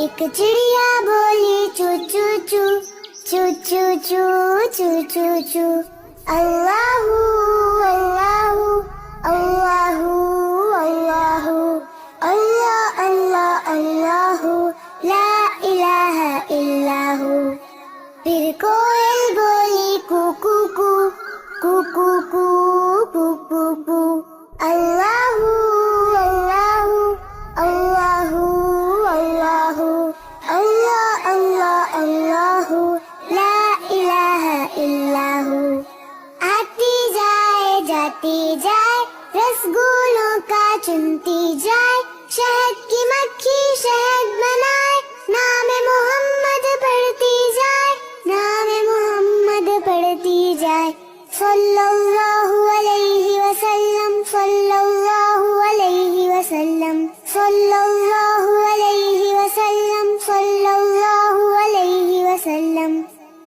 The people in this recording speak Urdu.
ایک چڑیا بولی چو چو چو چو چو چو چو چو چو اللہ اللہ اللہ اللہ اللہ اللہ اللہ لا الہ الا ہو. پھر کوئل بولی کو کو کو کو کو کو کو کو کو اللہ اللہ اللہ اللہ اللہ اللہ اللہ لا الہ الا ہو. آتی جائے جاتی جائے رسگولوں کا چنتی جائے